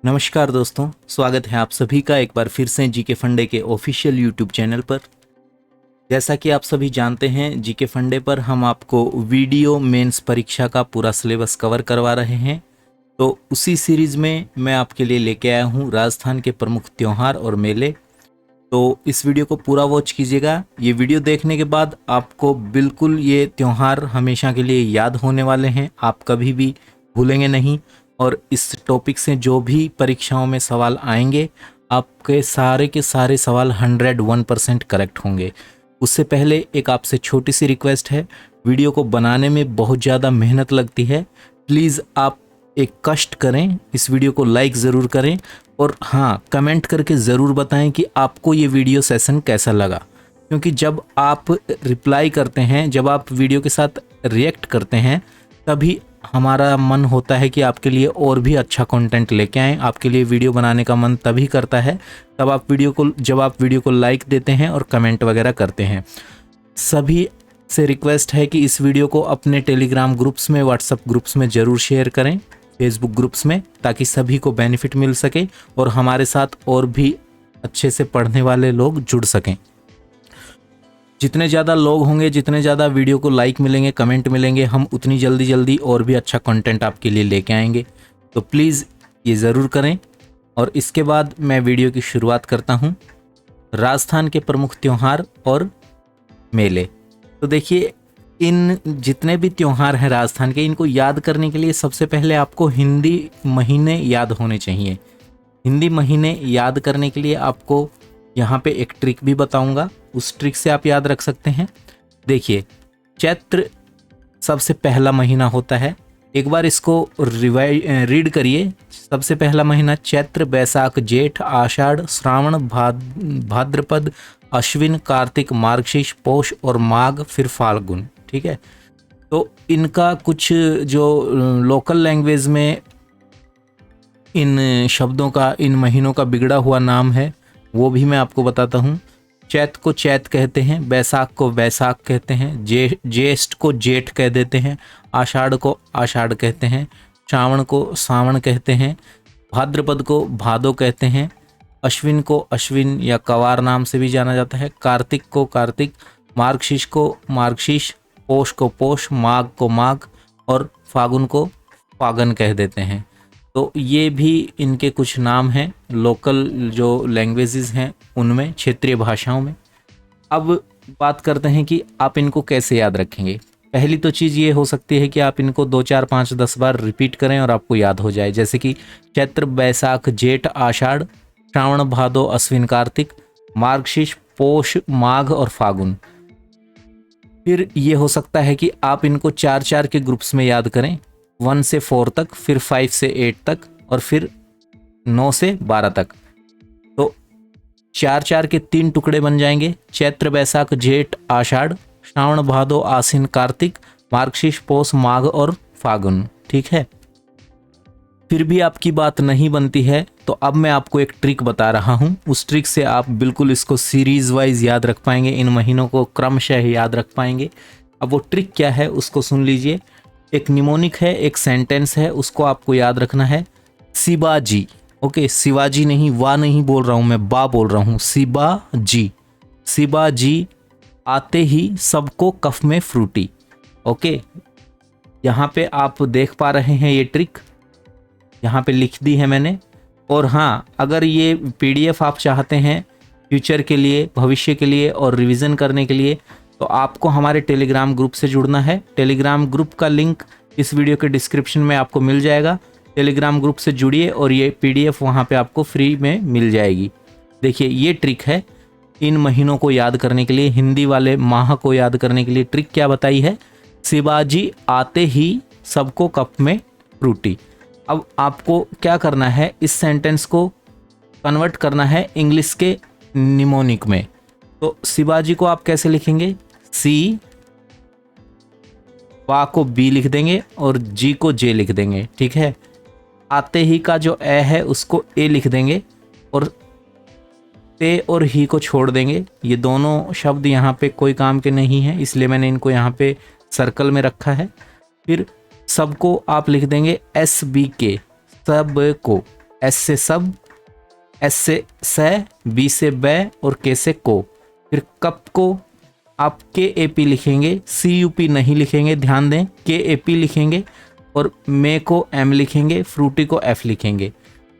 नमस्कार दोस्तों, स्वागत है आप सभी का एक बार फिर से जीके फंडे के ऑफिशियल यूट्यूब चैनल पर। जैसा कि आप सभी जानते हैं, जीके फंडे पर हम आपको वीडियो मेंस परीक्षा का पूरा सिलेबस कवर करवा रहे हैं। तो उसी सीरीज़ में मैं आपके लिए लेके आया हूँ राजस्थान के प्रमुख त्यौहार और मेले। तो इस वीडियो को पूरा वॉच कीजिएगा। ये वीडियो देखने के बाद आपको बिल्कुल ये त्यौहार हमेशा के लिए याद होने वाले हैं, आप कभी भी भूलेंगे नहीं। और इस टॉपिक से जो भी परीक्षाओं में सवाल आएंगे, आपके सारे के सारे सवाल 101% करेक्ट होंगे। उससे पहले एक आपसे छोटी सी रिक्वेस्ट है, वीडियो को बनाने में बहुत ज़्यादा मेहनत लगती है, प्लीज़ आप एक कष्ट करें, इस वीडियो को लाइक ज़रूर करें और हाँ, कमेंट करके ज़रूर बताएं कि आपको ये वीडियो सेशन कैसा लगा। क्योंकि जब आप रिप्लाई करते हैं, जब आप वीडियो के साथ रिएक्ट करते हैं, तभी हमारा मन होता है कि आपके लिए और भी अच्छा कंटेंट लेके आएँ। आपके लिए वीडियो बनाने का मन तभी करता है जब आप वीडियो को लाइक देते हैं और कमेंट वगैरह करते हैं। सभी से रिक्वेस्ट है कि इस वीडियो को अपने टेलीग्राम ग्रुप्स में, व्हाट्सएप ग्रुप्स में ज़रूर शेयर करें, फेसबुक ग्रुप्स में, ताकि सभी को बेनिफिट मिल सके और हमारे साथ और भी अच्छे से पढ़ने वाले लोग जुड़ सकें। जितने ज़्यादा लोग होंगे, जितने ज़्यादा वीडियो को लाइक मिलेंगे, कमेंट मिलेंगे, हम उतनी जल्दी और भी अच्छा कंटेंट आपके लिए लेके आएंगे। तो प्लीज़ ये ज़रूर करें। और इसके बाद मैं वीडियो की शुरुआत करता हूँ। राजस्थान के प्रमुख त्यौहार और मेले। तो देखिए, इन जितने भी त्यौहार हैं राजस्थान के, इनको याद करने के लिए सबसे पहले आपको हिंदी महीने याद होने चाहिए। हिंदी महीने याद करने के लिए आपको यहाँ पे एक ट्रिक भी बताऊंगा, उस ट्रिक से आप याद रख सकते हैं। देखिए, चैत्र सबसे पहला महीना होता है। एक बार इसको रीड करिए। सबसे पहला महीना चैत्र, बैसाख, जेठ, आषाढ़, श्रावण, भाद्रपद, अश्विन, कार्तिक, मार्गशीर्ष, पौष और माघ, फिर फाल्गुन। ठीक है। तो इनका कुछ जो लोकल लैंग्वेज में इन शब्दों का, इन महीनों का बिगड़ा हुआ नाम है, वो भी मैं आपको बताता हूँ। चैत को चैत कहते हैं, बैसाख को वैसाख कहते हैं, ज्येष्ठ को जेठ कह देते हैं, आषाढ़ को आषाढ़ कहते हैं, श्रावण को सावन कहते हैं, भाद्रपद को भादो कहते हैं, अश्विन को अश्विन या कवार नाम से भी जाना जाता है, कार्तिक को कार्तिक, मार्गशीर्ष को मार्गशीर्ष, पौष को पौष, माघ को माघ और फागुन को फागन कह देते हैं। तो ये भी इनके कुछ नाम हैं लोकल जो लैंग्वेजेस हैं उनमें, क्षेत्रीय भाषाओं में। अब बात करते हैं कि आप इनको कैसे याद रखेंगे। पहली तो चीज़ ये हो सकती है कि आप इनको 2, 4, 5, 10 बार रिपीट करें और आपको याद हो जाए। जैसे कि चैत्र, बैसाख, जेठ, आषाढ़, श्रावण, भादो, अश्विन, कार्तिक, मार्गशीर्ष, पौष, माघ और फागुन। फिर ये हो सकता है कि आप इनको 4-4 के ग्रुप्स में याद करें, 1 से 4 तक, फिर 5 से 8 तक और फिर 9 से 12 तक। तो 4-4 के 3 टुकड़े बन जाएंगे। चैत्र, बैसाख, जेठ, आषाढ़, श्रावण, भादो, आश्विन, कार्तिक, मार्गशीर्ष, पौष, माघ और फागुन। ठीक है। फिर भी आपकी बात नहीं बनती है तो अब मैं आपको एक ट्रिक बता रहा हूँ। उस ट्रिक से आप बिल्कुल इसको सीरीज वाइज याद रख पाएंगे, इन महीनों को क्रमशः याद रख पाएंगे। अब वो ट्रिक क्या है उसको सुन लीजिए। एक निमोनिक है, एक सेंटेंस है, उसको आपको याद रखना है। शिवाजी, ओके, शिवाजी नहीं, वाह नहीं बोल रहा हूँ मैं, बा बोल रहा हूँ। शिवाजी, शिवाजी आते ही सबको कफ में फ्रूटी। ओके, यहाँ पे आप देख पा रहे हैं ये ट्रिक, यहाँ पे लिख दी है मैंने। और हाँ, अगर ये PDF आप चाहते हैं फ्यूचर के लिए, भविष्य के लिए और रिवीजन करने के लिए, तो आपको हमारे टेलीग्राम ग्रुप से जुड़ना है। टेलीग्राम ग्रुप का लिंक इस वीडियो के डिस्क्रिप्शन में आपको मिल जाएगा। टेलीग्राम ग्रुप से जुड़िए और ये PDF वहाँ पे आपको फ्री में मिल जाएगी। देखिए, ये ट्रिक है इन महीनों को याद करने के लिए, हिंदी वाले माह को याद करने के लिए ट्रिक क्या बताई है। शिवाजी आते ही सबको कप में फ्रूटी। अब आपको क्या करना है, इस सेंटेंस को कन्वर्ट करना है इंग्लिश के निमोनिक में। तो शिवाजी को आप कैसे लिखेंगे, सी, वा को बी लिख देंगे और जी को जे लिख देंगे। ठीक है। आते ही का जो ए है उसको ए लिख देंगे और ते और ही को छोड़ देंगे। ये दोनों शब्द यहाँ पे कोई काम के नहीं है, इसलिए मैंने इनको यहाँ पे सर्कल में रखा है। फिर सबको आप लिख देंगे SBK, सब को। एस से सब, एस से स, बी से बै और के से को। फिर कप को आप के ए पी लिखेंगे, सी यू पी नहीं लिखेंगे, ध्यान दें, के ए पी लिखेंगे। और मे को एम लिखेंगे, फ्रूटी को एफ लिखेंगे।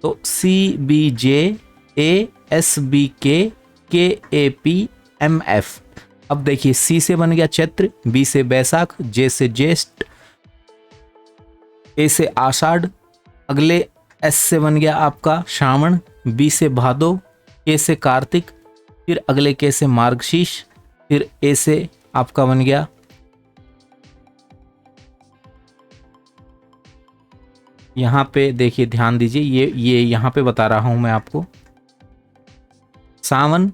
तो C B J A S B K A P M F. अब देखिए, सी से बन गया चैत्र, बी से बैसाख, जे से ज्येष्ठ, ए से आषाढ़। अगले एस से बन गया आपका श्रावण, बी से भादो, के से कार्तिक। फिर अगले के से मार्गशीर्ष। फिर ए से आपका बन गया यहाँ पे देखिए, ध्यान दीजिए, ये यहाँ पे बता रहा हूं मैं आपको। सावन,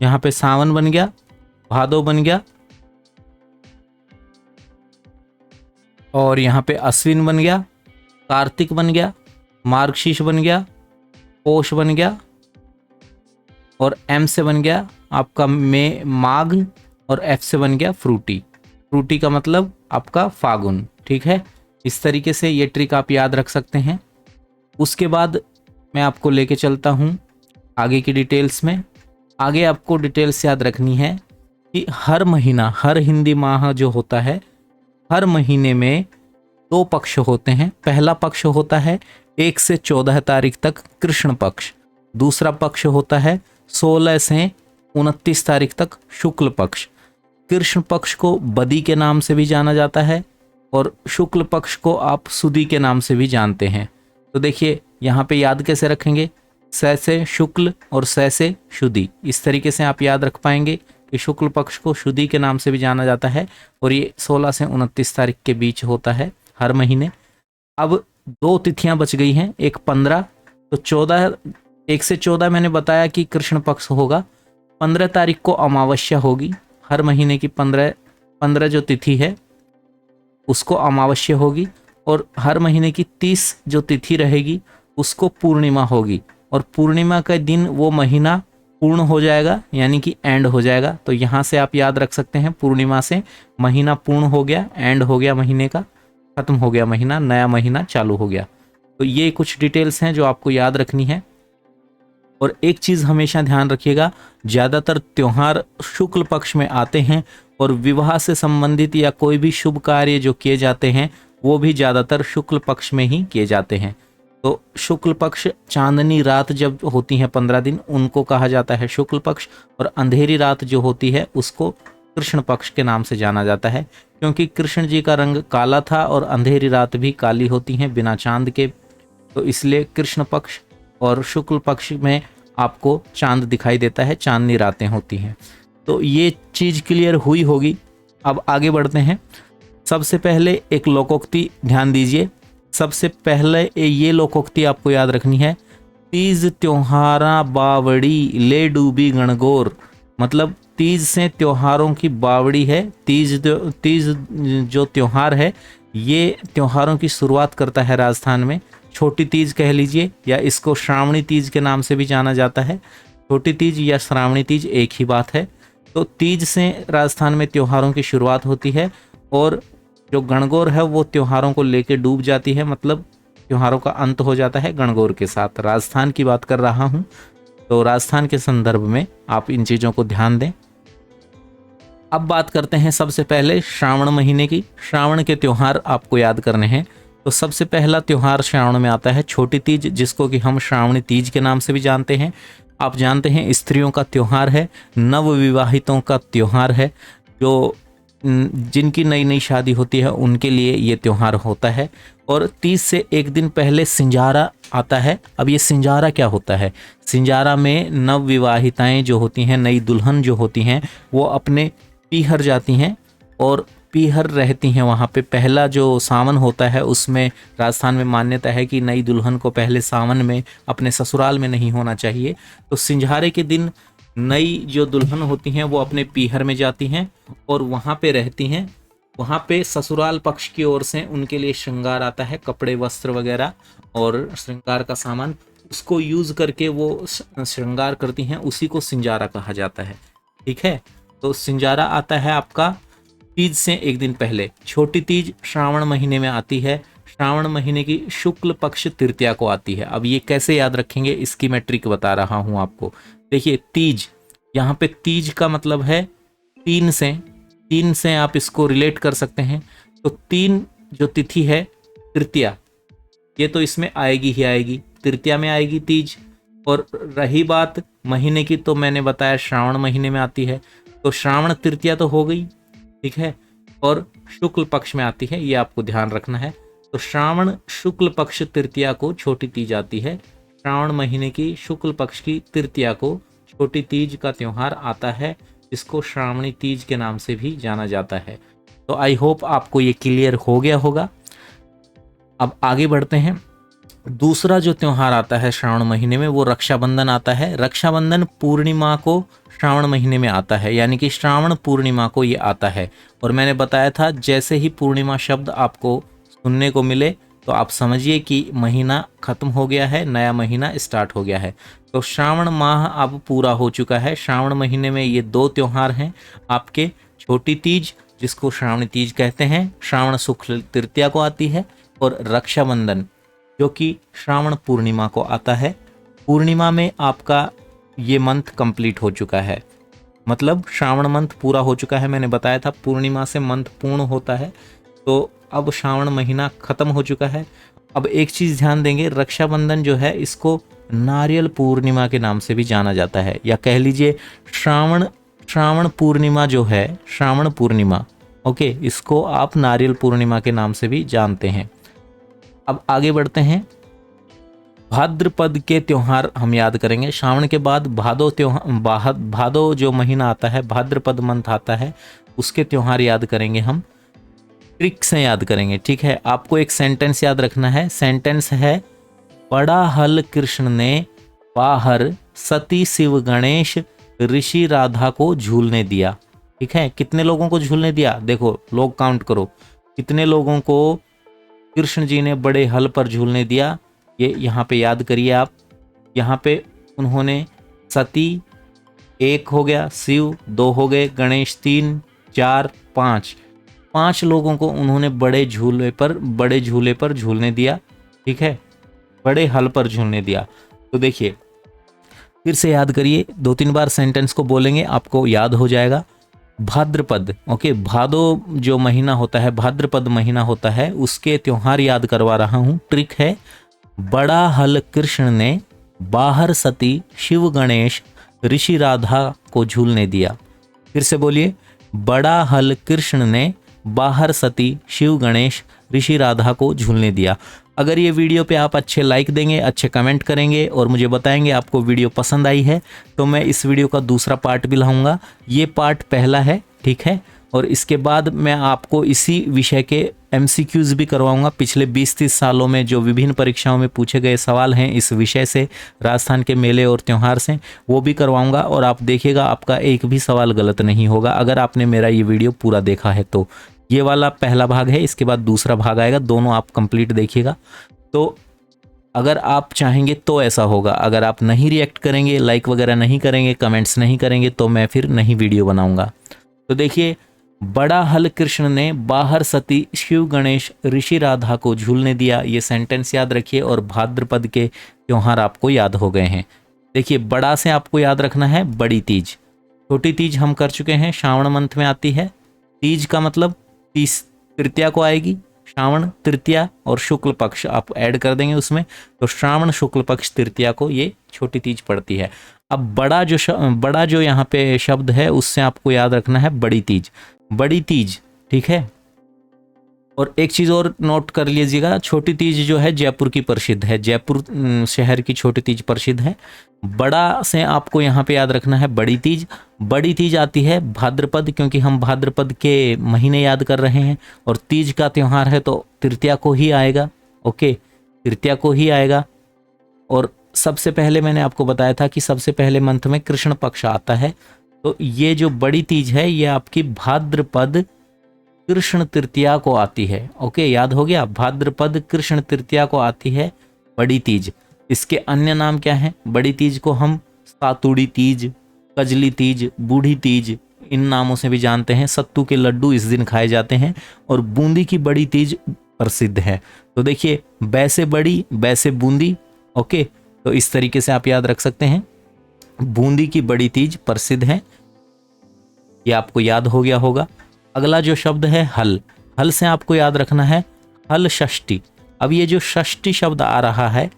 यहाँ पे सावन बन गया, भादो बन गया, और यहाँ पे अश्विन बन गया, कार्तिक बन गया, मार्गशीर्ष बन गया, पोष बन गया, और एम से बन गया आपका माघ, और एफ से बन गया फ्रूटी। फ्रूटी का मतलब आपका फागुन। ठीक है, इस तरीके से ये ट्रिक आप याद रख सकते हैं। उसके बाद मैं आपको लेके चलता हूँ आगे की डिटेल्स में। आगे आपको डिटेल्स याद रखनी है कि हर महीना, हर हिंदी माह जो होता है, हर महीने में 2 पक्ष होते हैं। पहला पक्ष होता है 1 से 14 तारीख तक कृष्ण पक्ष। दूसरा पक्ष होता है 16 से 29 तारीख तक शुक्ल पक्ष। कृष्ण पक्ष को बदी के नाम से भी जाना जाता है और शुक्ल पक्ष को आप सुदी के नाम से भी जानते हैं। तो देखिए यहाँ पे याद कैसे रखेंगे, स से शुक्ल और स से शुदी। इस तरीके से आप याद रख पाएंगे कि शुक्ल पक्ष को शुदी के नाम से भी जाना जाता है और ये 16 से 29 तारीख के बीच होता है हर महीने। अब 2 तिथियां बच गई हैं, एक 15, तो 14, 1 से 14 मैंने बताया कि कृष्ण पक्ष होगा। 15 तारीख को अमावस्या होगी, हर महीने की 15 जो तिथि है उसको अमावस्या होगी, और हर महीने की 30 जो तिथि रहेगी उसको पूर्णिमा होगी, और पूर्णिमा का दिन वो महीना पूर्ण हो जाएगा, यानी कि एंड हो जाएगा। तो यहाँ से आप याद रख सकते हैं, पूर्णिमा से महीना पूर्ण हो गया, एंड हो गया महीने का, खत्म हो गया महीना, नया महीना चालू हो गया। तो ये कुछ डिटेल्स हैं जो आपको याद रखनी है। और एक चीज़ हमेशा ध्यान रखिएगा, ज़्यादातर त्यौहार शुक्ल पक्ष में आते हैं और विवाह से संबंधित या कोई भी शुभ कार्य जो किए जाते हैं वो भी ज़्यादातर शुक्ल पक्ष में ही किए जाते हैं। तो शुक्ल पक्ष, चांदनी रात जब होती है 15 दिन, उनको कहा जाता है शुक्ल पक्ष, और अंधेरी रात जो होती है उसको कृष्ण पक्ष के नाम से जाना जाता है, क्योंकि कृष्ण जी का रंग काला था और अंधेरी रात भी काली होती हैं बिना चांद के। तो इसलिए कृष्ण पक्ष और शुक्ल पक्ष में आपको चांद दिखाई देता है, चांदनी रातें होती हैं। तो ये चीज़ क्लियर हुई होगी। अब आगे बढ़ते हैं। सबसे पहले एक लोकोक्ति ध्यान दीजिए। सबसे पहले ये लोकोक्ति आपको याद रखनी है, तीज त्योहारा बावड़ी ले डूबी गणगौर। मतलब तीज से त्योहारों की बावड़ी है। तीज जो त्योहार है ये त्योहारों की शुरुआत करता है राजस्थान में। छोटी तीज कह लीजिए, या इसको श्रावणी तीज के नाम से भी जाना जाता है। छोटी तीज या श्रावणी तीज एक ही बात है। तो तीज से राजस्थान में त्योहारों की शुरुआत होती है, और जो गणगौर है वो त्योहारों को लेके डूब जाती है, मतलब त्योहारों का अंत हो जाता है गणगौर के साथ। राजस्थान की बात कर रहा हूँ, तो राजस्थान के संदर्भ में आप इन चीज़ों को ध्यान दें। अब बात करते हैं सबसे पहले श्रावण महीने की। श्रावण के त्योहार आपको याद करने हैं। तो सबसे पहला त्योहार श्रावण में आता है छोटी तीज, जिसको कि हम श्रावणी तीज के नाम से भी जानते हैं। आप जानते हैं स्त्रियों का त्योहार है, नवविवाहितों का त्योहार है, जो जिनकी नई नई शादी होती है उनके लिए ये त्योहार होता है। और तीज से एक दिन पहले सिंजारा आता है। अब ये सिंजारा क्या होता है? सिंजारा में नवविवाहिताएं जो होती हैं, नई दुल्हन जो होती हैं, वो अपने पीहर जाती हैं और पीहर रहती हैं वहाँ पे। पहला जो सावन होता है उसमें राजस्थान में मान्यता है कि नई दुल्हन को पहले सावन में अपने ससुराल में नहीं होना चाहिए। तो सिंझारे के दिन नई जो दुल्हन होती हैं वो अपने पीहर में जाती हैं और वहाँ पे रहती हैं। वहाँ पे ससुराल पक्ष की ओर से उनके लिए श्रृंगार आता है, कपड़े वस्त्र वगैरह और श्रृंगार का सामान, उसको यूज़ करके वो श्रृंगार करती हैं। उसी को सिंजारा कहा जाता है। ठीक है, तो सिंजारा आता है आपका तीज से एक दिन पहले छोटी तीज श्रावण महीने में आती है, श्रावण महीने की शुक्ल पक्ष तृतीया को आती है। अब ये कैसे याद रखेंगे इसकी मैं ट्रिक बता रहा हूं आपको। देखिए तीज, यहाँ पे तीज का मतलब है तीन से आप इसको रिलेट कर सकते हैं। तो तीन जो तिथि है तृतीया, ये तो इसमें आएगी ही आएगी, तृतीया में आएगी तीज। और रही बात महीने की, तो मैंने बताया श्रावण महीने में आती है, तो श्रावण तृतीया तो हो गई, ठीक है, और शुक्ल पक्ष में आती है, ये आपको ध्यान रखना है। तो श्रावण शुक्ल पक्ष तृतीया को छोटी तीज आती है, श्रावण महीने की शुक्ल पक्ष की तृतीया को छोटी तीज का त्योहार आता है, इसको श्रावणी तीज के नाम से भी जाना जाता है। तो आई होप आपको ये क्लियर हो गया होगा। अब आगे बढ़ते हैं। दूसरा जो त्योहार आता है श्रावण महीने में वो रक्षाबंधन आता है। रक्षाबंधन पूर्णिमा को श्रावण महीने में आता है, यानी कि श्रावण पूर्णिमा को ये आता है। और मैंने बताया था जैसे ही पूर्णिमा शब्द आपको सुनने को मिले तो आप समझिए कि महीना खत्म हो गया है, नया महीना स्टार्ट हो गया है। तो श्रावण माह अब पूरा हो चुका है। श्रावण महीने में ये दो त्योहार हैं आपके, छोटी तीज जिसको श्रावणी तीज कहते हैं, श्रावण शुक्ल तृतीया को आती है, और रक्षाबंधन जो कि श्रावण पूर्णिमा को आता है। पूर्णिमा में आपका ये मंथ कंप्लीट हो चुका है, मतलब श्रावण मंथ पूरा हो चुका है। मैंने बताया था पूर्णिमा से मंथ पूर्ण होता है, तो अब श्रावण महीना खत्म हो चुका है। अब एक चीज़ ध्यान देंगे, रक्षाबंधन जो है इसको नारियल पूर्णिमा के नाम से भी जाना जाता है, या कह लीजिए श्रावण पूर्णिमा जो है, श्रावण पूर्णिमा, ओके, इसको आप नारियल पूर्णिमा के नाम से भी जानते हैं। अब आगे बढ़ते हैं। भाद्रपद के त्योहार हम याद करेंगे। श्रावण के बाद भादो जो महीना आता है, भाद्रपद मंथ आता है, उसके त्योहार याद करेंगे हम, ट्रिक से याद करेंगे, ठीक है। आपको एक सेंटेंस याद रखना है। सेंटेंस है, बड़ा हल कृष्ण ने बाहर सती शिव गणेश ऋषि राधा को झूलने दिया। ठीक है, कितने लोगों को झूलने दिया? देखो लोग काउंट करो, कितने लोगों को कृष्ण जी ने बड़े हल पर झूलने दिया, ये यहाँ पे याद करिए आप। यहाँ पे उन्होंने सती एक हो गया, शिव दो हो गए, गणेश तीन, चार, पांच लोगों को उन्होंने बड़े झूले पर झूलने दिया। ठीक है, बड़े हल पर झूलने दिया। तो देखिए फिर से याद करिए, 2-3 बार सेंटेंस को बोलेंगे आपको याद हो जाएगा। भाद्रपद, ओके, भादो जो महीना होता है, भाद्रपद महीना होता है, उसके त्योहार याद करवा रहा हूँ। ट्रिक है, बड़ा हल कृष्ण ने बाहर सती शिव गणेश ऋषि राधा को झूलने दिया। फिर से बोलिए, बड़ा हल कृष्ण ने बाहर सती शिव गणेश ऋषि राधा को झूलने दिया। अगर ये वीडियो पे आप अच्छे लाइक देंगे, अच्छे कमेंट करेंगे और मुझे बताएंगे आपको वीडियो पसंद आई है, तो मैं इस वीडियो का दूसरा पार्ट भी लाऊंगा। ये पार्ट पहला है, ठीक है, और इसके बाद मैं आपको इसी विषय के MCQs भी करवाऊंगा। पिछले 20-30 सालों में जो विभिन्न परीक्षाओं में पूछे गए सवाल हैं इस विषय से, राजस्थान के मेले और त्यौहार से, वो भी करवाऊंगा। और आप देखिएगा आपका एक भी सवाल गलत नहीं होगा अगर आपने मेरा ये वीडियो पूरा देखा है तो। ये वाला पहला भाग है, इसके बाद दूसरा भाग आएगा, दोनों आप कंप्लीट देखिएगा। तो अगर आप चाहेंगे तो ऐसा होगा, अगर आप नहीं रिएक्ट करेंगे, लाइक वगैरह नहीं करेंगे, कमेंट्स नहीं करेंगे, तो मैं फिर नहीं वीडियो बनाऊंगा। तो देखिए, बड़ा हल कृष्ण ने बाहर सती शिव गणेश ऋषि राधा को झूलने दिया, ये सेंटेंस याद रखिए। और भाद्रपद के त्योहार आपको याद हो गए हैं। देखिए, बड़ा से आपको याद रखना है बड़ी तीज, छोटी तीज हम कर चुके हैं, श्रावण मंथ में आती है। तीज का मतलब तृतीया को आएगी, श्रावण तृतीया और शुक्ल पक्ष आप ऐड कर देंगे उसमें, तो श्रावण शुक्ल पक्ष तृतीया को ये छोटी तीज पड़ती है। अब बड़ा जो यहाँ पे शब्द है उससे आपको याद रखना है बड़ी तीज, ठीक है। और एक चीज़ और नोट कर लीजिएगा, छोटी तीज जो है जयपुर की प्रसिद्ध है, जयपुर शहर की छोटी तीज प्रसिद्ध है। बड़ा से आपको यहाँ पे याद रखना है बड़ी तीज आती है भाद्रपद, क्योंकि हम भाद्रपद के महीने याद कर रहे हैं, और तीज का त्यौहार है तो तृतीया को ही आएगा, ओके, तृतीया को ही आएगा। और सबसे पहले मैंने आपको बताया था कि सबसे पहले मंथ में कृष्ण पक्ष आता है, तो ये जो बड़ी तीज है ये आपकी भाद्रपद कृष्ण तृतीया को आती है, ओके, याद हो गया, भाद्रपद कृष्ण तृतीया को आती है बड़ी तीज। इसके अन्य नाम क्या हैं? बड़ी तीज को हम सातुड़ी तीज, कजली तीज, बूढ़ी तीज, इन नामों से भी जानते हैं। सत्तू के लड्डू इस दिन खाए जाते हैं और बूंदी की बड़ी तीज प्रसिद्ध है। तो देखिए, बैसे बड़ी बैसे बूंदी, ओके, तो इस तरीके से आप याद रख सकते हैं। बूंदी की बड़ी तीज प्रसिद्ध है, ये आपको याद हो गया होगा। अगला जो शब्द है हल, हल से आपको याद रखना है हल षष्ठी। अब ये जो षष्ठी शब्द आ रहा है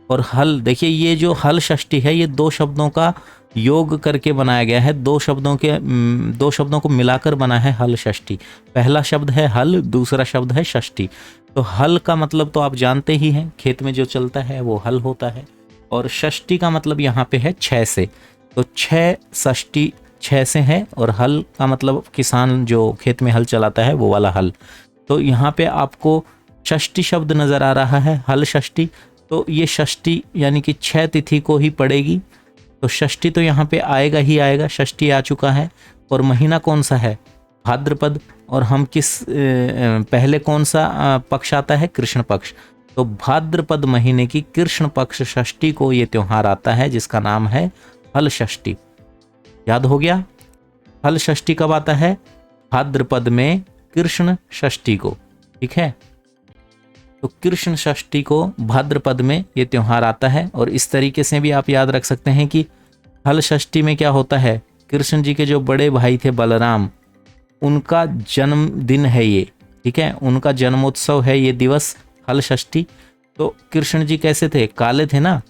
और हल, देखिए ये जो हल षष्ठी है ये दो शब्दों का योग करके बनाया गया है, दो शब्दों को मिलाकर बना है हल षष्ठी। पहला शब्द है हल, दूसरा शब्द है षष्ठी। तो हल का मतलब तो आप जानते ही हैं, खेत में जो चलता है वो हल होता है, और षष्ठी का मतलब यहाँ पे है 6 से। तो 6 षष्ठी 6 से है, और हल का मतलब किसान जो खेत में हल चलाता है वो वाला हल। तो यहाँ पे आपको षष्ठी शब्द नजर आ रहा है, हल षष्ठी। तो ये षष्ठी यानी कि 6 तिथि को ही पड़ेगी। तो षष्ठी तो यहाँ पे आएगा ही आएगा, षष्ठी आ चुका है। और महीना कौन सा है? भाद्रपद। और हम पहले कौन सा पक्ष आता है? कृष्ण पक्ष। तो भाद्रपद महीने की कृष्ण पक्ष षष्ठी को ये त्योहार आता है, जिसका नाम है हल षष्ठी। याद हो गया? हल षष्ठी कब आता है? भाद्रपद में कृष्ण षष्ठी को, ठीक है। तो कृष्ण षष्ठी को भाद्रपद में ये त्योहार आता है। और इस तरीके से भी आप याद रख सकते हैं कि हल षष्ठी में क्या होता है, कृष्ण जी के जो बड़े भाई थे बलराम, उनका जन्मदिन है ये, ठीक है, उनका जन्मोत्सव है ये दिवस हल षष्ठी। तो कृष्ण जी कैसे थे? काले थे ना,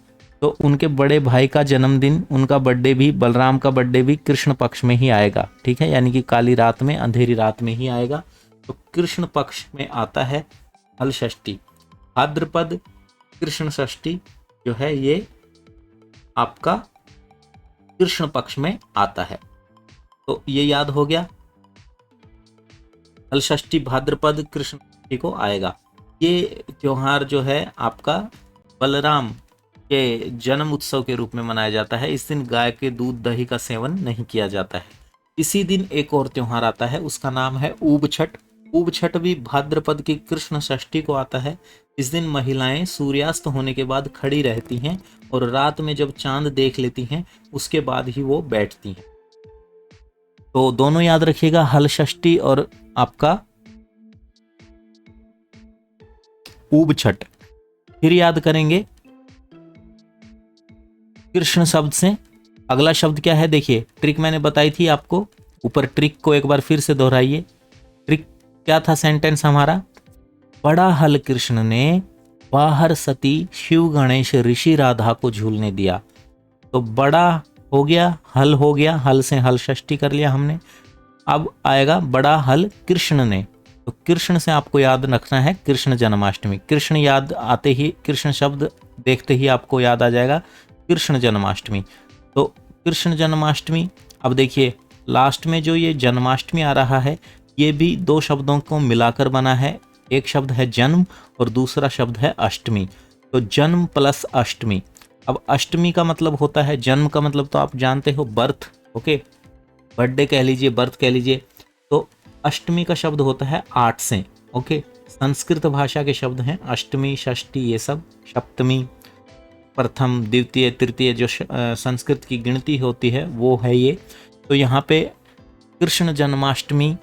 तो उनके बड़े भाई का जन्मदिन, उनका बर्थडे भी, बलराम का बर्थडे भी कृष्ण पक्ष में ही आएगा, ठीक है, यानी कि काली रात में, अंधेरी रात में ही आएगा। तो कृष्ण पक्ष में आता है हल षष्ठी। भाद्रपद कृष्ण षष्ठी जो है ये आपका कृष्ण पक्ष में आता है। तो ये याद हो गया, हल षष्ठी भाद्रपद कृष्ण षष्ठी को आएगा। ये त्योहार जो है आपका बलराम के जन्म उत्सव के रूप में मनाया जाता है। इस दिन गाय के दूध दही का सेवन नहीं किया जाता है। इसी दिन एक और त्योहार आता है, उसका नाम है ऊब छठ। ऊब छठ भी भाद्रपद की कृष्ण षष्ठी को आता है। इस दिन महिलाएं सूर्यास्त होने के बाद खड़ी रहती हैं और रात में जब चांद देख लेती हैं उसके बाद ही वो बैठती हैं। तो दोनों याद रखिएगा, हल षष्ठी और आपका ऊब छठ। फिर याद करेंगे कृष्ण शब्द से अगला शब्द क्या है। देखिए, ट्रिक मैंने बताई थी आपको, ऊपर ट्रिक को एक बार फिर से दोहराइए। ट्रिक क्या था? सेंटेंस हमारा, बड़ा हल कृष्ण ने बाहर सती शिव गणेश ऋषि राधा को झूलने दिया। तो बड़ा हो गया, हल हो गया, हल से हल षष्ठी कर लिया हमने। अब आएगा बड़ा हल कृष्ण ने। तो कृष्ण से आपको याद रखना है कृष्ण जन्माष्टमी। कृष्ण याद आते ही, कृष्ण शब्द देखते ही आपको याद आ जाएगा कृष्ण जन्माष्टमी। तो कृष्ण जन्माष्टमी, अब देखिए लास्ट में जो ये जन्माष्टमी आ रहा है ये भी दो शब्दों को मिलाकर बना है। एक शब्द है जन्म और दूसरा शब्द है अष्टमी। तो जन्म प्लस अष्टमी। अब अष्टमी का मतलब होता है, जन्म का मतलब तो आप जानते हो बर्थ, ओके, बर्थडे कह लीजिए, बर्थ कह लीजिए। तो अष्टमी का शब्द होता है 8 से, ओके, संस्कृत भाषा के शब्द हैं अष्टमी, षष्ठी, ये सब, सप्तमी, प्रथम, द्वितीय, तृतीय, जो संस्कृत की गिनती होती है वो है ये। तो यहाँ पे कृष्ण जन्माष्टमी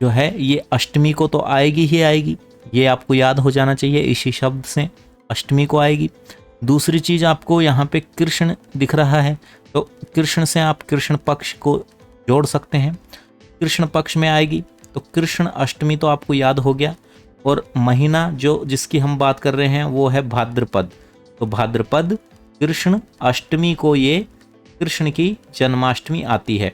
जो है ये अष्टमी को तो आएगी ही आएगी, ये आपको याद हो जाना चाहिए, इसी शब्द से अष्टमी को आएगी। दूसरी चीज़, आपको यहाँ पे कृष्ण दिख रहा है तो कृष्ण से आप कृष्ण पक्ष को जोड़ सकते हैं, कृष्ण पक्ष में आएगी। तो कृष्ण अष्टमी तो आपको याद हो गया। और महीना जो जिसकी हम बात कर रहे हैं वो है भाद्रपद। तो भाद्रपद कृष्ण अष्टमी को ये कृष्ण की जन्माष्टमी आती है।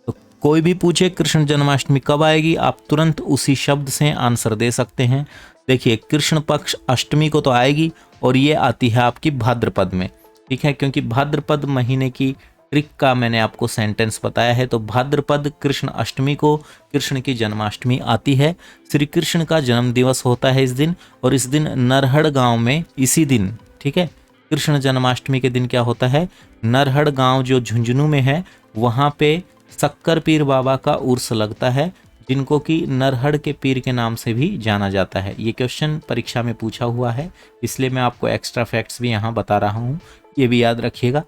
तो कोई भी पूछे कृष्ण जन्माष्टमी कब आएगी, आप तुरंत उसी शब्द से आंसर दे सकते हैं। देखिए, कृष्ण पक्ष अष्टमी को तो आएगी और ये आती है आपकी भाद्रपद में, ठीक है, क्योंकि भाद्रपद महीने की ट्रिक का मैंने आपको सेंटेंस बताया है। तो भाद्रपद कृष्ण अष्टमी को कृष्ण की जन्माष्टमी आती है। श्री कृष्ण का जन्म दिवस होता है इस दिन, और इस दिन नरहड़ गांव में इसी दिन, ठीक है, कृष्ण जन्माष्टमी के दिन क्या होता है, नरहड़ गांव जो झुंझुनू में है वहां पे शक्कर पीर बाबा का उर्स लगता है, जिनको कि नरहड़ के पीर के नाम से भी जाना जाता है। ये क्वेश्चन परीक्षा में पूछा हुआ है, इसलिए मैं आपको एक्स्ट्रा फैक्ट्स भी यहाँ बता रहा हूँ, ये भी याद रखिएगा।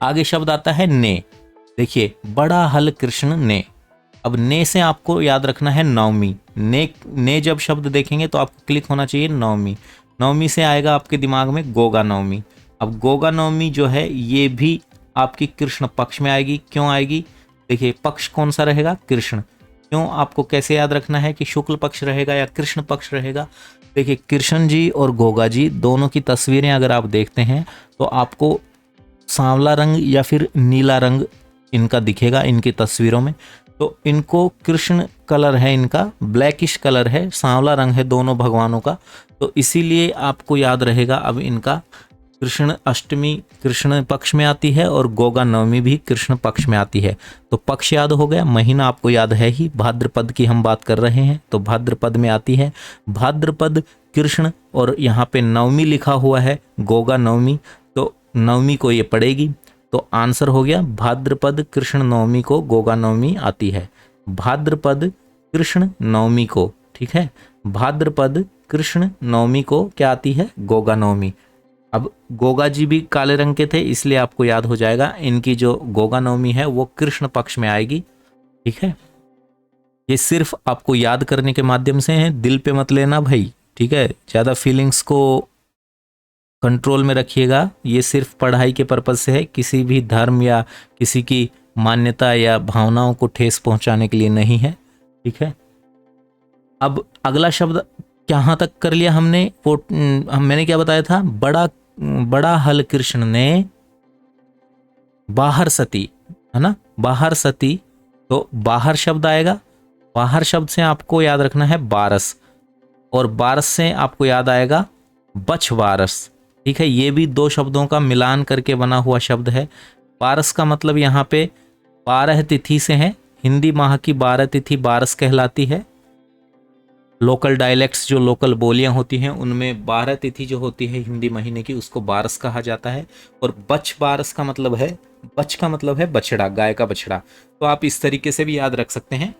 आगे शब्द आता है ने। देखिए बड़ा हल कृष्ण ने, अब ने से आपको याद रखना है नवमी। ने जब शब्द देखेंगे तो आपको क्लिक होना चाहिए नवमी। नवमी से आएगा आपके दिमाग में गोगा नवमी। अब गोगा नवमी जो है ये भी आपकी कृष्ण पक्ष में आएगी। क्यों आएगी? देखिए पक्ष कौन सा रहेगा? कृष्ण। क्यों? आपको कैसे याद रखना है कि शुक्ल पक्ष रहेगा या कृष्ण पक्ष रहेगा? देखिए कृष्ण जी और गोगा जी दोनों की तस्वीरें अगर आप देखते हैं तो आपको सांवला रंग या फिर नीला रंग इनका दिखेगा इनकी तस्वीरों में। तो इनको कृष्ण कलर है, इनका ब्लैकिश कलर है, सांवला रंग है दोनों भगवानों का। तो इसीलिए आपको याद रहेगा अब इनका कृष्ण अष्टमी कृष्ण पक्ष में आती है और गोगा नवमी भी कृष्ण पक्ष में आती है। तो पक्ष याद हो गया, महीना आपको याद है ही, भाद्रपद की हम बात कर रहे हैं तो भाद्रपद में आती है। भाद्रपद कृष्ण और यहाँ पे नवमी लिखा हुआ है गोगा नवमी, तो नवमी को ये पड़ेगी। तो आंसर हो गया भाद्रपद कृष्ण नवमी को गोगा नवमी आती है। भाद्रपद कृष्ण नवमी को, ठीक है, भाद्रपद कृष्ण नवमी को क्या आती है? गोगा नवमी। अब गोगा जी भी काले रंग के थे इसलिए आपको याद हो जाएगा इनकी जो गोगा नवमी है वो कृष्ण पक्ष में आएगी, ठीक है। ये सिर्फ आपको याद करने के माध्यम से है, दिल पे मत लेना भाई, ठीक है। ज़्यादा फीलिंग्स को कंट्रोल में रखिएगा, ये सिर्फ पढ़ाई के पर्पज से है, किसी भी धर्म या किसी की मान्यता या भावनाओं को ठेस पहुंचाने के लिए नहीं है, ठीक है। अब अगला शब्द कहाँ तक कर लिया हमने? वो मैंने क्या बताया था? बड़ा हल कृष्ण ने बाहर सती, है ना, बाहर सती। तो बाहर शब्द आएगा, बाहर शब्द से आपको याद रखना है बारस, और बारस से आपको याद आएगा बछ बारस, ठीक है। ये भी दो शब्दों का मिलान करके बना हुआ शब्द है। बारस का मतलब यहाँ पे 12 तिथि से है, हिंदी माह की 12 तिथि बारस कहलाती है। लोकल डायलेक्ट्स जो लोकल बोलियां होती हैं उनमें 12 तिथि जो होती है हिंदी महीने की उसको बारस कहा जाता है। और बछ बारस का मतलब है, बछ का मतलब है बछड़ा, गाय का बछड़ा। तो आप इस तरीके से भी याद रख सकते हैं।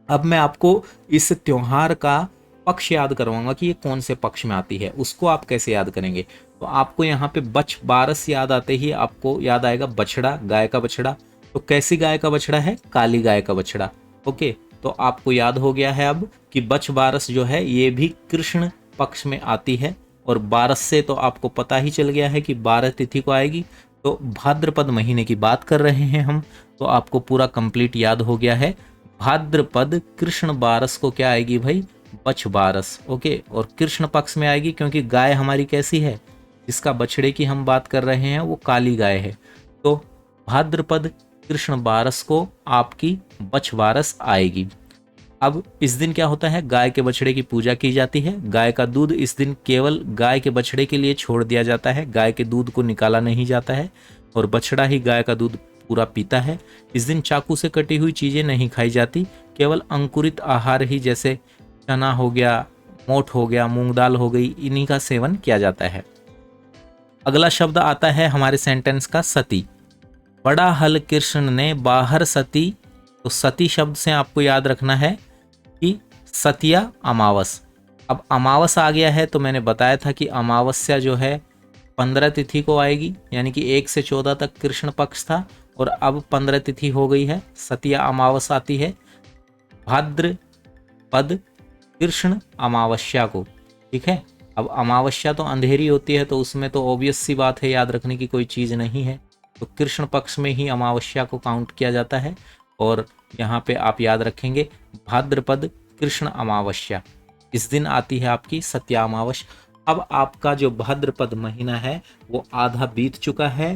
अब मैं आपको इस त्योहार का पक्ष याद करवाऊंगा कि ये कौन से पक्ष में आती है, उसको आप कैसे याद करेंगे। तो आपको यहाँ पे बछ बारस याद आते ही आपको याद आएगा बछड़ा, गाय का बछड़ा। तो कैसी गाय का बछड़ा है? काली गाय का बछड़ा। ओके, तो आपको याद हो गया है अब कि बछ बारस जो है ये भी कृष्ण पक्ष में आती है। और बारस से तो आपको पता ही चल गया है कि 12 तिथि को आएगी। तो भाद्रपद महीने की बात कर रहे हैं हम, तो आपको पूरा कंप्लीट याद हो गया है। भाद्रपद कृष्ण बारस को क्या आएगी भाई? बछ बारस। ओके, और कृष्ण पक्ष में आएगी क्योंकि गाय हमारी कैसी है? जिसका बछड़े की हम बात कर रहे हैं वो काली गाय है। तो भाद्रपद कृष्ण बारस को आपकी बछ बारस आएगी। अब इस दिन क्या होता है? गाय के बछड़े की पूजा की जाती है। गाय का दूध इस दिन केवल गाय के बछड़े के लिए छोड़ दिया जाता है, गाय के दूध को निकाला नहीं जाता है और बछड़ा ही गाय का दूध पूरा पीता है। इस दिन चाकू से कटी हुई चीजें नहीं खाई जाती, केवल अंकुरित आहार ही जैसे चना हो गया, मोठ हो गया, मूंग दाल हो गई, इन्हीं का सेवन किया जाता है। अगला शब्द आता है हमारे सेंटेंस का सती। बड़ा हल कृष्ण ने बाहर सती। तो सती शब्द से आपको याद रखना है कि सतिया अमावस। अब अमावस आ गया है तो मैंने बताया था कि अमावस्या जो है 15 तिथि को आएगी, यानी कि 1 से 14 तक कृष्ण पक्ष था और अब 15 तिथि हो गई है, सतिया अमावस आती है भाद्रपद कृष्ण अमावस्या को, ठीक है। अब अमावस्या तो अंधेरी होती है तो उसमें तो ऑब्वियस सी बात है, याद रखने की कोई चीज़ नहीं है। तो कृष्ण पक्ष में ही अमावस्या को काउंट किया जाता है और यहाँ पे आप याद रखेंगे भाद्रपद कृष्ण अमावस्या, इस दिन आती है आपकी सत्या अमावस्या। अब आपका जो भाद्रपद महीना है वो आधा बीत चुका है,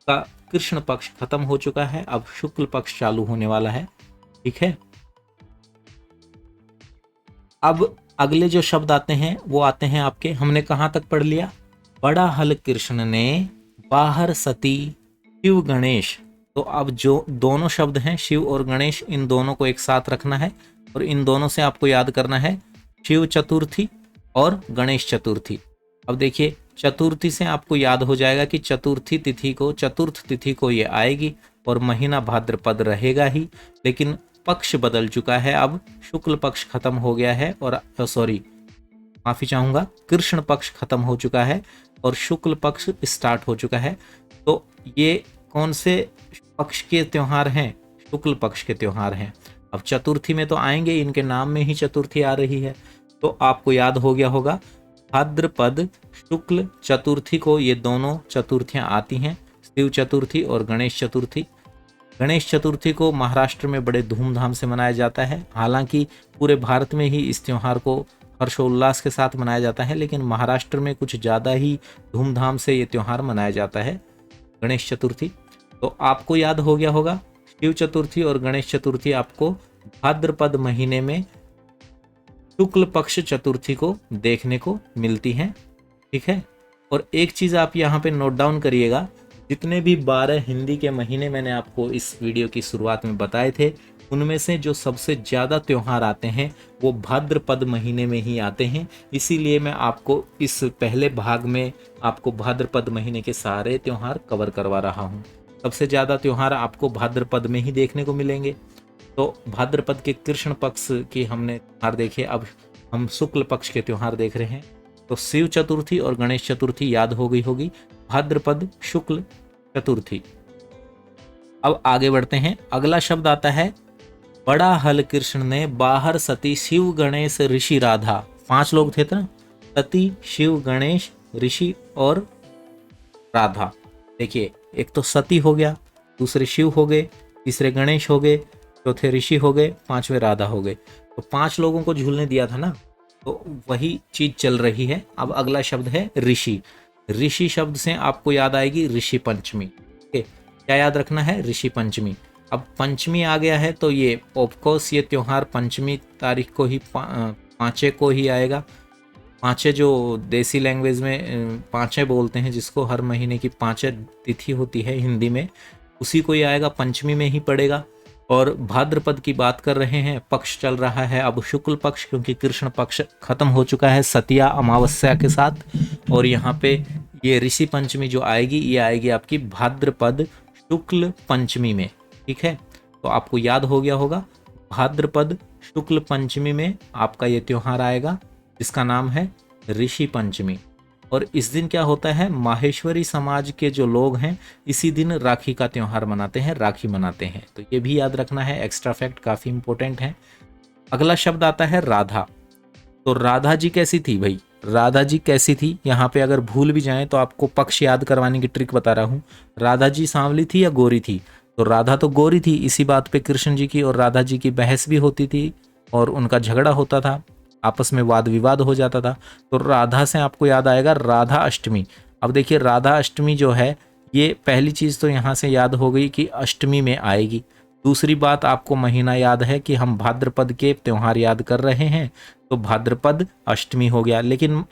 का कृष्ण पक्ष खत्म हो चुका है, अब शुक्ल पक्ष चालू होने वाला है, ठीक है। अब अगले जो शब्द आते हैं वो आते हैं आपके, हमने कहाँ तक पढ़ लिया? बड़ा हल कृष्ण ने बाहर सती शिव गणेश। तो अब जो दोनों शब्द हैं शिव और गणेश, इन दोनों को एक साथ रखना है और इन दोनों से आपको याद करना है शिव चतुर्थी और गणेश चतुर्थी। अब देखिए चतुर्थी से आपको याद हो जाएगा कि चतुर्थी तिथि को, चतुर्थ तिथि को ये आएगी और महीना भाद्रपद रहेगा ही, लेकिन पक्ष बदल चुका है, अब शुक्ल पक्ष खत्म हो गया है और माफी चाहूंगा, कृष्ण पक्ष खत्म हो चुका है और शुक्ल पक्ष स्टार्ट हो चुका है। तो ये कौन से पक्ष के त्योहार हैं, शुक्ल पक्ष के त्योहार हैं। अब चतुर्थी में तो आएंगे, इनके नाम में ही चतुर्थी आ रही है, तो आपको याद हो गया होगा भाद्रपद शुक्ल चतुर्थी को ये दोनों चतुर्थियां आती हैं, शिव चतुर्थी और गणेश चतुर्थी। गणेश चतुर्थी को महाराष्ट्र में बड़े धूमधाम से मनाया जाता है। हालांकि पूरे भारत में ही इस त्योहार को हर्षोल्लास के साथ मनाया जाता है, लेकिन महाराष्ट्र में कुछ ज़्यादा ही धूमधाम से ये त्यौहार मनाया जाता है, गणेश चतुर्थी। तो आपको याद हो गया होगा शिव चतुर्थी और गणेश चतुर्थी आपको भाद्रपद महीने में शुक्ल पक्ष चतुर्थी को देखने को मिलती हैं, ठीक है। और एक चीज़ आप यहाँ पे नोट डाउन करिएगा, जितने भी 12 हिंदी के महीने मैंने आपको इस वीडियो की शुरुआत में बताए थे, उनमें से जो सबसे ज़्यादा त्यौहार आते हैं वो भाद्रपद महीने में ही आते हैं। इसीलिए मैं आपको इस पहले भाग में आपको भाद्रपद महीने के सारे त्यौहार कवर करवा रहा हूँ। सबसे ज़्यादा त्यौहार आपको भाद्रपद में ही देखने को मिलेंगे। तो भाद्रपद के कृष्ण पक्ष की हमने त्यौहार देखे, अब हम शुक्ल पक्ष के त्यौहार देख रहे हैं। तो शिव चतुर्थी और गणेश चतुर्थी याद हो गई होगी, भाद्रपद शुक्ल चतुर्थी। अब आगे बढ़ते हैं, अगला शब्द आता है बड़ा हल कृष्ण ने बाहर सती शिव गणेश ऋषि राधा। 5 लोग थे ना, सती शिव गणेश ऋषि और राधा। देखिए, एक तो सती हो गया, दूसरे शिव हो गए, तीसरे गणेश हो गए, चौथे ऋषि हो गए, 5वें राधा हो गए। तो 5 लोगों को झूलने दिया था ना, तो वही चीज चल रही है। अब अगला शब्द है ऋषि। ऋषि शब्द से आपको याद आएगी ऋषि पंचमी। क्या याद रखना है? ऋषि पंचमी। अब पंचमी आ गया है तो ये ऑफकोर्स ये त्यौहार पंचमी तारीख को ही पाँचे को ही आएगा। पाँचे जो देसी लैंग्वेज में पाँचे बोलते हैं, जिसको हर महीने की 5 तिथि होती है हिंदी में, उसी को ही आएगा, पंचमी में ही पड़ेगा। और भाद्रपद की बात कर रहे हैं, पक्ष चल रहा है अब शुक्ल पक्ष, क्योंकि कृष्ण पक्ष खत्म हो चुका है सतिया अमावस्या के साथ। और यहाँ पे ये ऋषि पंचमी जो आएगी, ये आएगी आपकी भाद्रपद शुक्ल पंचमी में, ठीक है। तो आपको याद हो गया होगा भाद्रपद शुक्ल पंचमी में आपका ये त्यौहार आएगा, जिसका नाम है ऋषि पंचमी। और इस दिन क्या होता है, माहेश्वरी समाज के जो लोग हैं इसी दिन राखी का त्यौहार मनाते हैं, राखी मनाते हैं। तो ये भी याद रखना है, एक्स्ट्रा फैक्ट काफ़ी इंपॉर्टेंट है। अगला शब्द आता है राधा। तो राधा जी कैसी थी भाई? राधा जी कैसी थी, यहाँ पे अगर भूल भी जाएं तो आपको पक्ष याद करवाने की ट्रिक बता रहा हूँ। राधा जी सांवली थी या गोरी थी? तो राधा तो गोरी थी। इसी बात पे कृष्ण जी की और राधा जी की बहस भी होती थी और उनका झगड़ा होता था, आपस में वाद विवाद हो जाता था। तो राधा से आपको याद आएगा राधा अष्टमी। अब देखिए, राधा अष्टमी जो है, ये पहली चीज़ तो यहाँ से याद हो गई कि अष्टमी में आएगी। दूसरी बात, आपको महीना याद है कि हम भाद्रपद के त्यौहार याद कर रहे हैं, तो भाद्रपद अष्टमी हो गया। लेकिन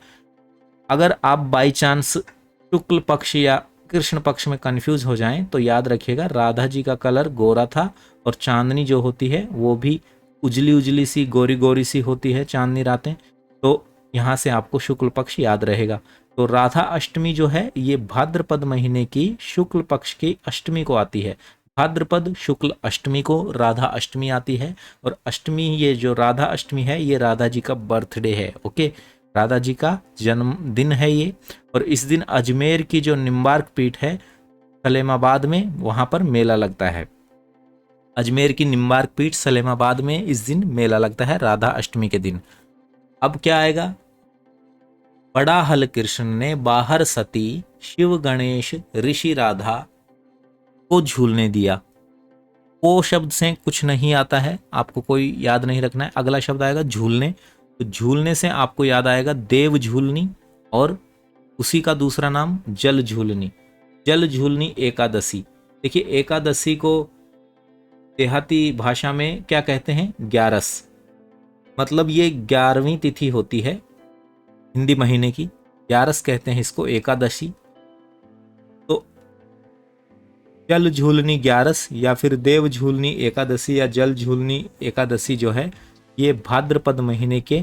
अगर आप बाई चांस शुक्ल पक्ष या कृष्ण पक्ष में कंफ्यूज हो जाएं तो याद रखिएगा राधा जी का कलर गोरा था और चांदनी जो होती है वो भी उजली उजली सी गोरी गोरी सी होती है चांदनी रातें। तो यहाँ से आपको शुक्ल पक्ष याद रहेगा। तो राधा अष्टमी जो है ये भाद्रपद महीने की शुक्ल पक्ष की अष्टमी को आती है। भाद्रपद शुक्ल अष्टमी को राधा अष्टमी आती है। और अष्टमी, ये जो राधा अष्टमी है, ये राधा जी का बर्थडे है। ओके, राधा जी का जन्मदिन है ये। और इस दिन अजमेर की जो निम्बार्क पीठ है सलेमाबाद में, वहाँ पर मेला लगता है। अजमेर की निम्बार्क पीठ सलेमाबाद में इस दिन मेला लगता है राधा अष्टमी के दिन। अब क्या आएगा? बड़ा हल कृष्ण ने बाहर सती शिव गणेश ऋषि राधा को झूलने दिया। वो शब्द से कुछ नहीं आता है, आपको कोई याद नहीं रखना है। अगला शब्द आएगा झूलने। तो झूलने से आपको याद आएगा देव झूलनी और उसी का दूसरा नाम जल झूलनी। जल झूलनी एकादशी। देखिए, एकादशी को देहाती भाषा में क्या कहते हैं? 11, मतलब ये 11वीं तिथि होती है हिंदी महीने की। 11 कहते हैं इसको, एकादशी। तो जल झूलनी 11 या फिर देव झूलनी एकादशी या जल झूलनी एकादशी जो है, ये भाद्रपद महीने के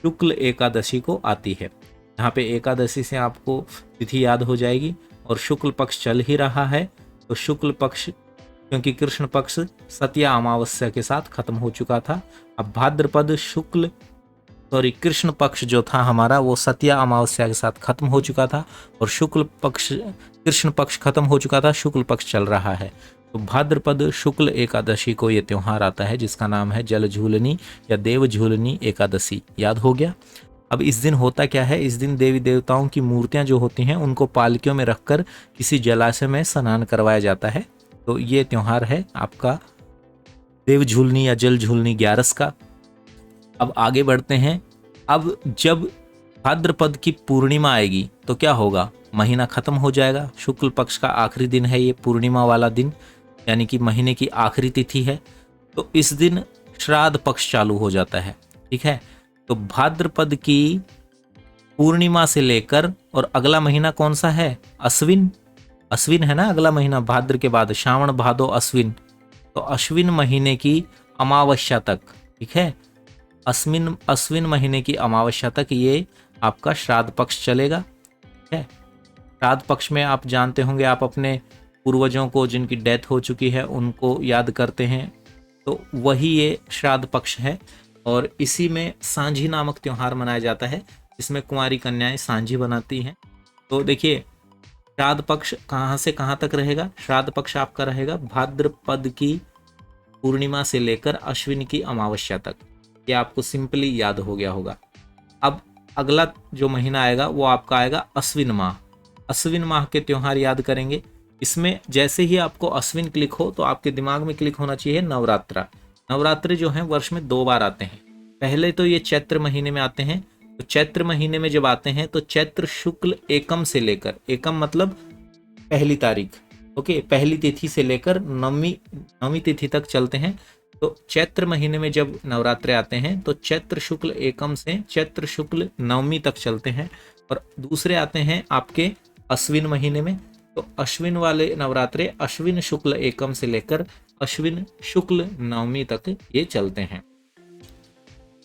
शुक्ल एकादशी को आती है। यहाँ पे एकादशी से आपको तिथि याद हो जाएगी। और शुक्ल पक्ष चल ही रहा है, तो शुक्ल पक्ष, क्योंकि कृष्ण पक्ष सतिया अमावस्या के साथ खत्म हो चुका था। अब भाद्रपद कृष्ण पक्ष जो था हमारा, वो सतिया अमावस्या के साथ खत्म हो चुका था और शुक्ल पक्ष, कृष्ण पक्ष खत्म हो चुका था, शुक्ल पक्ष चल रहा है। तो भाद्रपद शुक्ल एकादशी को ये त्यौहार आता है जिसका नाम है जल झूलनी या देव झूलनी एकादशी। याद हो गया। अब इस दिन होता क्या है, इस दिन देवी देवताओं की मूर्तियां जो होती हैं उनको पालकियों में रखकर किसी जलाशय में स्नान करवाया जाता है। तो ये त्यौहार है आपका देव झूलनी या जल झूलनी ग्यारस का। अब आगे बढ़ते हैं। अब जब भाद्रपद की पूर्णिमा आएगी तो क्या होगा, महीना खत्म हो जाएगा। शुक्ल पक्ष का आखिरी दिन है ये पूर्णिमा वाला दिन, यानी कि महीने की आखिरी तिथि है। तो इस दिन श्राद्ध पक्ष चालू हो जाता है। ठीक है, तो भाद्रपद की पूर्णिमा से लेकर, और अगला महीना कौन सा है, अश्विन। अश्विन है ना अगला महीना, भाद्र के बाद श्रावण भादो अश्विन। तो अश्विन महीने की अमावस्या तक, ठीक है, अश्विन महीने की अमावस्या तक ये आपका श्राद्ध पक्ष चलेगा। ठीक है, श्राद्ध पक्ष में आप जानते होंगे, आप अपने पूर्वजों को जिनकी डेथ हो चुकी है उनको याद करते हैं, तो वही ये श्राद्ध पक्ष है। और इसी में सांझी नामक त्यौहार मनाया जाता है जिसमें कुंवारी कन्याएं सांझी बनाती हैं। तो देखिए श्राद्ध पक्ष कहाँ से कहाँ तक रहेगा, श्राद्ध पक्ष आपका रहेगा भाद्रपद की पूर्णिमा से लेकर अश्विन की अमावस्या तक। ये आपको सिंपली याद हो गया होगा। अब अगला जो महीना आएगा वो आपका आएगा अश्विन माह। अश्विन माह के त्यौहार याद करेंगे। इसमें जैसे ही आपको अश्विन क्लिक हो तो आपके दिमाग में क्लिक होना चाहिए नवरात्रा। नवरात्रि जो हैं वर्ष में 2 बार आते हैं। पहले तो ये चैत्र महीने में आते हैं। तो चैत्र महीने में जब आते हैं तो चैत्र शुक्ल एकम से लेकर, एकम मतलब पहली तारीख, ओके, पहली तिथि से लेकर नवमी तिथि तक चलते हैं। तो चैत्र महीने में जब नवरात्रे आते हैं तो चैत्र शुक्ल एकम से चैत्र शुक्ल नवमी तक चलते हैं। और दूसरे आते हैं आपके अश्विन महीने में। तो अश्विन वाले नवरात्रे अश्विन शुक्ल एकम से लेकर अश्विन शुक्ल नवमी तक ये चलते हैं।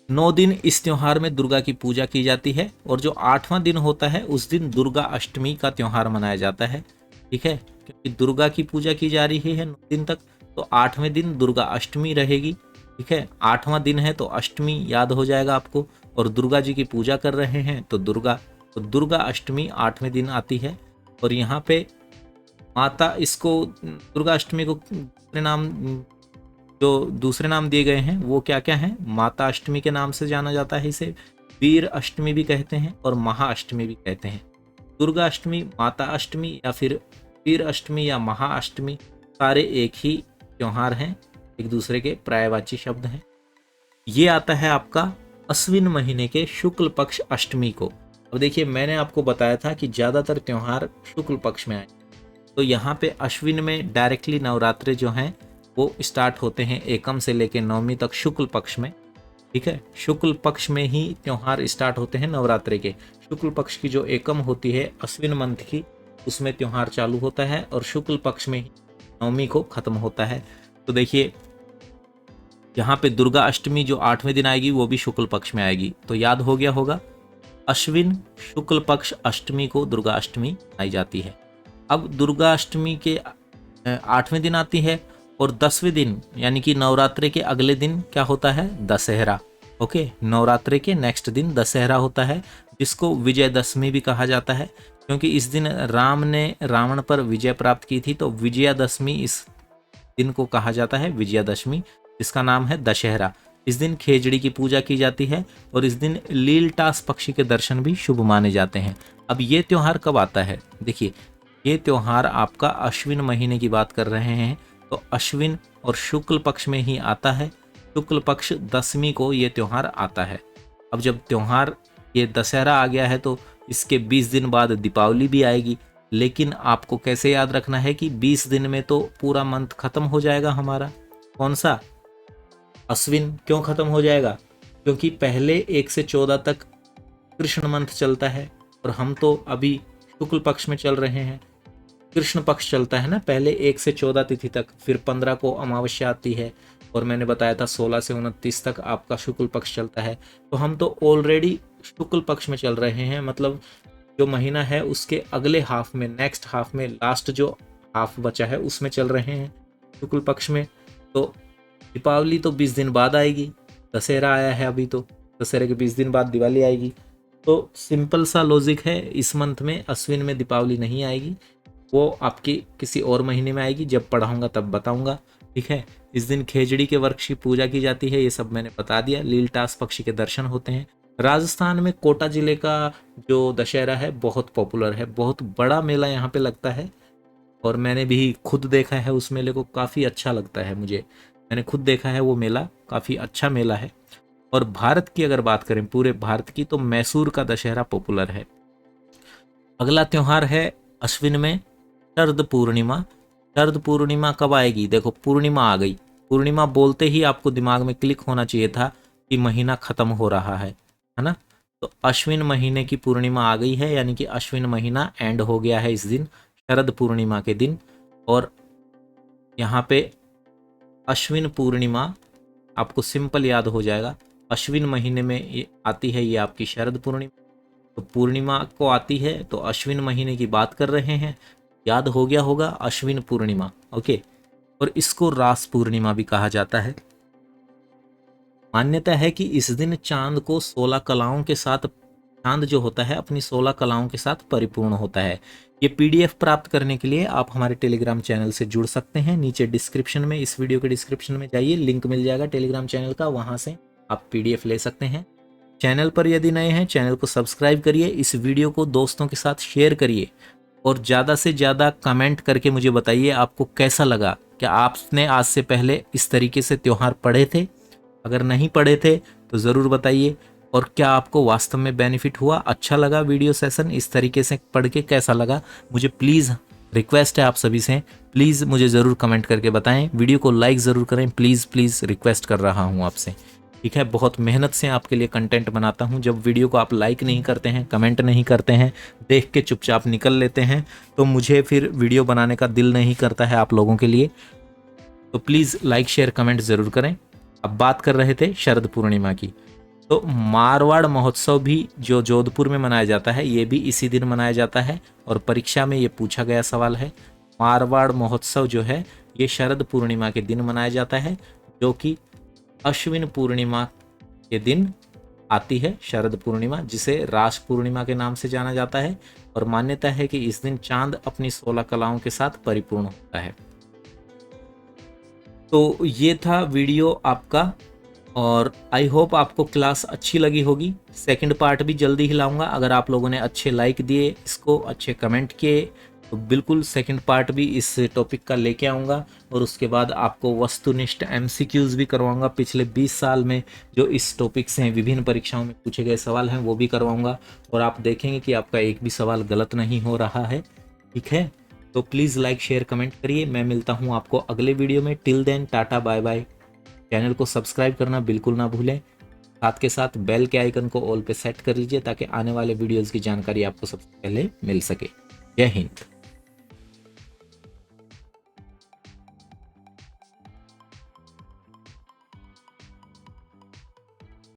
9 दिन इस त्योहार में दुर्गा की पूजा की जाती है। और जो 8वां दिन होता है उस दिन दुर्गा अष्टमी का त्योहार मनाया जाता है। ठीक है, क्योंकि दुर्गा की पूजा की जा रही है 9 दिन तक, तो 8वें दिन दुर्गा अष्टमी रहेगी। ठीक है, 8वां दिन है तो अष्टमी याद हो जाएगा आपको। और दुर्गा जी की पूजा कर रहे हैं तो दुर्गा अष्टमी 8वें दिन आती है। और यहाँ पे माता, इसको दुर्गा अष्टमी को दूसरे नाम दिए गए हैं वो क्या क्या हैं, माता अष्टमी के नाम से जाना जाता है इसे, वीर अष्टमी भी कहते हैं और महाअष्टमी भी कहते हैं। दुर्गा अष्टमी, माता अष्टमी या फिर वीर अष्टमी या महाअष्टमी, सारे एक ही त्योहार हैं, एक दूसरे के पर्यायवाची शब्द हैं। ये आता है आपका अश्विन महीने के शुक्ल पक्ष अष्टमी को। अब देखिए मैंने आपको बताया था कि ज़्यादातर त्यौहार शुक्ल पक्ष में आए, तो यहाँ पे अश्विन में डायरेक्टली नवरात्रे जो हैं वो स्टार्ट होते हैं एकम से लेकर नवमी तक शुक्ल पक्ष में। ठीक है, शुक्ल पक्ष में ही त्यौहार स्टार्ट होते हैं नवरात्रे के। शुक्ल पक्ष की जो एकम होती है अश्विन मंथ की, उसमें त्यौहार चालू होता है और शुक्ल पक्ष में ही नवमी को खत्म होता है। तो देखिए यहाँ पे दुर्गा अष्टमी जो 8वें दिन आएगी वो भी शुक्ल पक्ष में आएगी। तो याद हो गया होगा, अश्विन शुक्ल पक्ष अष्टमी को दुर्गा अष्टमी आई जाती है। अब दुर्गा अष्टमी के 8वें दिन आती है और 10वें दिन यानी कि नवरात्रे के अगले दिन क्या होता है, दशहरा। ओके, नवरात्रे के नेक्स्ट दिन दशहरा होता है, जिसको विजयदशमी भी कहा जाता है, क्योंकि इस दिन राम ने रावण पर विजय प्राप्त की थी। तो विजयादशमी इस दिन को कहा जाता है, विजयादशमी, जिसका नाम है दशहरा। इस दिन खेजड़ी की पूजा की जाती है और इस दिन लीलटास पक्षी के दर्शन भी शुभ माने जाते हैं। अब ये त्यौहार कब आता है, देखिए ये त्यौहार आपका अश्विन महीने की बात कर रहे हैं, तो अश्विन और शुक्ल पक्ष में ही आता है। शुक्ल पक्ष दशमी को ये त्यौहार आता है। अब जब त्यौहार ये दशहरा आ गया है तो इसके 20 दिन बाद दीपावली भी आएगी। लेकिन आपको कैसे याद रखना है कि 20 दिन में तो पूरा मंथ खत्म हो जाएगा हमारा, कौन सा, अश्विन। क्यों खत्म हो जाएगा, क्योंकि पहले 1 से 14 तक कृष्ण मंथ चलता है और हम तो अभी शुक्ल पक्ष में चल रहे हैं। कृष्ण पक्ष चलता है ना पहले 1 से 14 तिथि तक, फिर 15 को अमावस्या आती है और मैंने बताया था 16 से 29 तक आपका शुक्ल पक्ष चलता है। तो हम तो ऑलरेडी शुक्ल पक्ष में चल रहे हैं, मतलब जो महीना है उसके अगले हाफ में, नेक्स्ट हाफ में, लास्ट जो हाफ बचा है उसमें चल रहे हैं शुक्ल पक्ष में। तो दीपावली तो 20 दिन बाद आएगी, दशहरा आया है अभी, तो दशहरे के 20 दिन बाद दिवाली आएगी। तो सिंपल सा लॉजिक है, इस मंथ में अश्विन में दीपावली नहीं आएगी, वो आपकी किसी और महीने में आएगी, जब पढ़ाऊंगा तब बताऊंगा। ठीक है। इस दिन खेजड़ी के वृक्ष की पूजा की जाती है, ये सब मैंने बता दिया। लीलटास पक्षी के दर्शन होते हैं। राजस्थान में कोटा जिले का जो दशहरा है बहुत पॉपुलर है, बहुत बड़ा मेला यहाँ पे लगता है और मैंने भी खुद देखा है उस मेले को, काफ़ी अच्छा लगता है मुझे। मैंने खुद देखा है वो मेला, काफ़ी अच्छा मेला है। और भारत की अगर बात करें, पूरे भारत की, तो मैसूर का दशहरा पॉपुलर है। अगला त्योहार है अश्विन में शरद पूर्णिमा। शरद पूर्णिमा कब आएगी? देखो पूर्णिमा आ गई। पूर्णिमा बोलते ही आपको दिमाग में क्लिक होना चाहिए था कि महीना खत्म हो रहा है ना। तो अश्विन महीने की पूर्णिमा आ गई है, यानी कि अश्विन महीना एंड हो गया है इस दिन, शरद पूर्णिमा के दिन। और यहाँ पे अश्विन पूर्णिमा आपको सिंपल याद हो जाएगा। अश्विन महीने में ये आती है, ये आपकी शरद पूर्णिमा। तो पूर्णिमा को आती है तो अश्विन महीने की बात कर रहे हैं, याद हो गया होगा अश्विन पूर्णिमा। ओके। और इसको रास पूर्णिमा भी कहा जाता है। मान्यता है कि इस दिन चांद को 16 कलाओं के साथ, चांद जो होता है अपनी 16 कलाओं के साथ परिपूर्ण होता है। ये पीडीएफ प्राप्त करने के लिए आप हमारे टेलीग्राम चैनल से जुड़ सकते हैं। नीचे डिस्क्रिप्शन में, इस वीडियो के डिस्क्रिप्शन में जाइए, लिंक मिल जाएगा टेलीग्राम चैनल का, वहां से आप पीडीएफ ले सकते हैं। चैनल पर यदि नए हैं, चैनल को सब्सक्राइब करिए, इस वीडियो को दोस्तों के साथ शेयर करिए और ज़्यादा से ज़्यादा कमेंट करके मुझे बताइए आपको कैसा लगा। क्या आपने आज से पहले इस तरीके से त्यौहार पढ़े थे? अगर नहीं पढ़े थे तो ज़रूर बताइए। और क्या आपको वास्तव में बेनिफिट हुआ, अच्छा लगा वीडियो सेशन, इस तरीके से पढ़ के कैसा लगा? मुझे प्लीज़ रिक्वेस्ट है आप सभी से, प्लीज़ मुझे ज़रूर कमेंट करके बताएं। वीडियो को लाइक ज़रूर करें, प्लीज़ प्लीज़ रिक्वेस्ट कर रहा हूं आपसे। ठीक है, बहुत मेहनत से आपके लिए कंटेंट बनाता हूं। जब वीडियो को आप लाइक नहीं करते हैं, कमेंट नहीं करते हैं, देख के चुपचाप निकल लेते हैं, तो मुझे फिर वीडियो बनाने का दिल नहीं करता है आप लोगों के लिए। तो प्लीज़ लाइक शेयर कमेंट ज़रूर करें। अब बात कर रहे थे शरद पूर्णिमा की। तो मारवाड़ महोत्सव भी जो जोधपुर में मनाया जाता है, ये भी इसी दिन मनाया जाता है और परीक्षा में ये पूछा गया सवाल है। मारवाड़ महोत्सव जो है ये शरद पूर्णिमा के दिन मनाया जाता है, जो कि अश्विन पूर्णिमा के दिन आती है शरद पूर्णिमा, जिसे रास पूर्णिमा के नाम से जाना जाता है। और मान्यता है कि इस दिन चांद अपनी 16 कलाओं के साथ परिपूर्ण होता है। तो ये था वीडियो आपका और आई होप आपको क्लास अच्छी लगी होगी। सेकंड पार्ट भी जल्दी ही लाऊंगा। अगर आप लोगों ने अच्छे लाइक दिए, इसको अच्छे कमेंट किए, तो बिल्कुल सेकंड पार्ट भी इस टॉपिक का लेके आऊँगा। और उसके बाद आपको वस्तुनिष्ठ एमसीक्यूज़ भी करवाऊंगा। पिछले 20 साल में जो इस टॉपिक से विभिन्न परीक्षाओं में पूछे गए सवाल हैं वो भी करवाऊंगा और आप देखेंगे कि आपका एक भी सवाल गलत नहीं हो रहा है। ठीक है, तो प्लीज़ लाइक शेयर कमेंट करिए। मैं मिलता हूँ आपको अगले वीडियो में। Till then tata bye bye. Channel को सब्सक्राइब करना बिल्कुल ना भूलें। साथ के साथ बेल के आइकन को ऑल पे सेट कर लीजिए ताकि आने वाले वीडियोज़ की जानकारी आपको सबसे पहले मिल सके। जय हिंद।